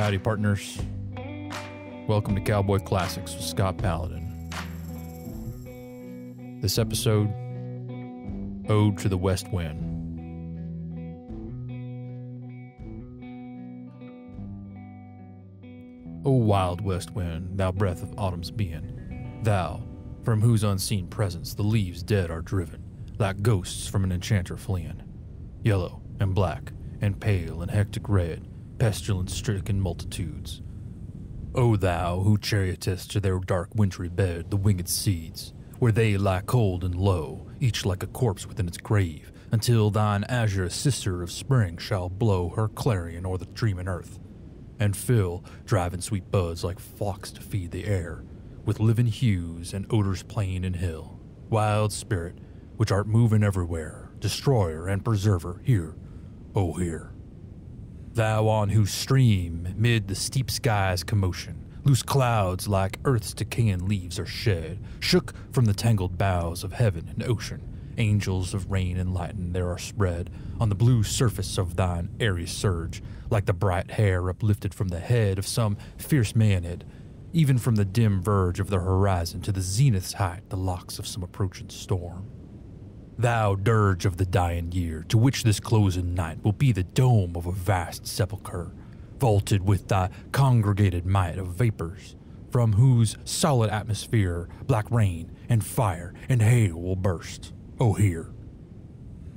Howdy, partners. Welcome to Cowboy Classics with Scott Paladin. This episode, Ode to the West Wind. O wild west wind, thou breath of autumn's being, thou, from whose unseen presence the leaves dead are driven, like ghosts from an enchanter fleeing, yellow and black and pale and hectic red, pestilence-stricken multitudes. O thou who chariotest to their dark wintry bed the winged seeds, where they lie cold and low, each like a corpse within its grave, until thine azure sister of spring shall blow her clarion o'er the dreaming earth, and fill, driving sweet buds like flocks to feed the air, with living hues and odors plain and hill. Wild spirit, which art moving everywhere, destroyer and preserver, hear, O hear. Thou on whose stream, mid the steep sky's commotion, loose clouds like earth's decaying leaves are shed, shook from the tangled boughs of heaven and ocean. Angels of rain and lightning there are spread on the blue surface of thine airy surge, like the bright hair uplifted from the head of some fierce maenad, even from the dim verge of the horizon to the zenith's height, the locks of some approaching storm. Thou dirge of the dying year, to which this closing night will be the dome of a vast sepulchre, vaulted with thy congregated might of vapors, from whose solid atmosphere black rain and fire and hail will burst. O hear.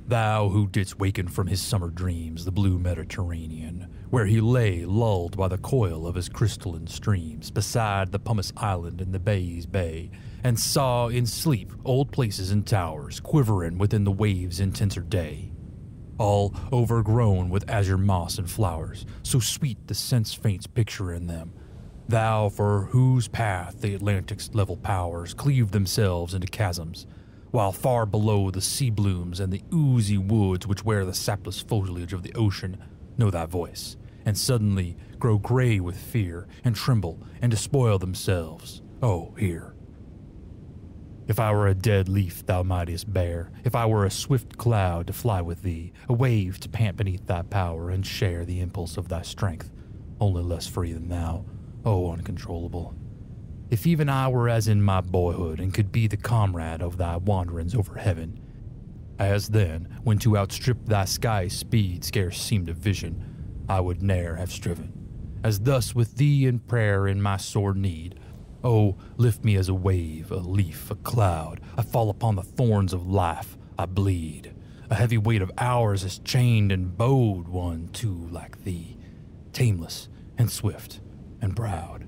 Thou who didst waken from his summer dreams the blue Mediterranean, where he lay lulled by the coil of his crystalline streams, beside the pumice island in the bay's bay, and saw in sleep old places and towers quivering within the waves' intenser day, all overgrown with azure moss and flowers, so sweet the sense faints picture in them. Thou for whose path the Atlantic's level powers cleave themselves into chasms, while far below the sea blooms and the oozy woods which wear the sapless foliage of the ocean know thy voice, and suddenly grow gray with fear, and tremble, and despoil themselves. Oh, hear. If I were a dead leaf thou mightest bear, if I were a swift cloud to fly with thee, a wave to pant beneath thy power and share the impulse of thy strength, only less free than thou, O uncontrollable. If even I were as in my boyhood, and could be the comrade of thy wanderings over heaven, as then, when to outstrip thy sky's speed scarce seemed a vision, I would ne'er have striven. As thus with thee in prayer in my sore need, oh, lift me as a wave, a leaf, a cloud. I fall upon the thorns of life, I bleed. A heavy weight of hours is chained and bowed one too like thee, tameless and swift and proud.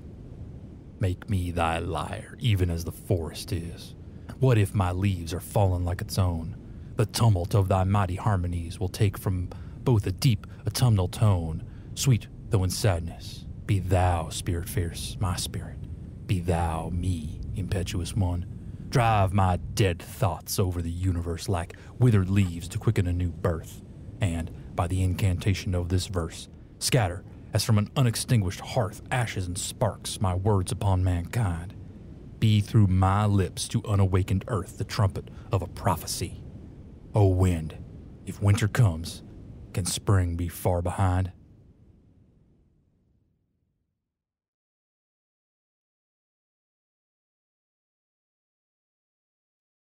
Make me thy lyre, even as the forest is. What if my leaves are fallen like its own? The tumult of thy mighty harmonies will take from both a deep autumnal tone, sweet though in sadness. Be thou, spirit fierce, my spirit. Be thou me, impetuous one. Drive my dead thoughts over the universe like withered leaves to quicken a new birth, and, by the incantation of this verse, scatter, as from an unextinguished hearth, ashes and sparks, my words upon mankind. Be through my lips to unawakened earth the trumpet of a prophecy. O wind, if winter comes, can spring be far behind?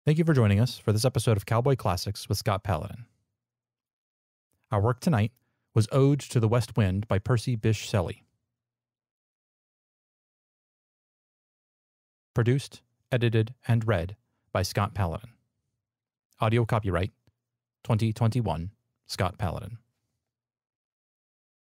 Thank you for joining us for this episode of Cowboy Classics with Scott Paladin. Our work tonight was Ode to the West Wind by Percy Bysshe Shelly. Produced, edited, and read by Scott Paladin. Audio copyright 2021 Scott Paladin.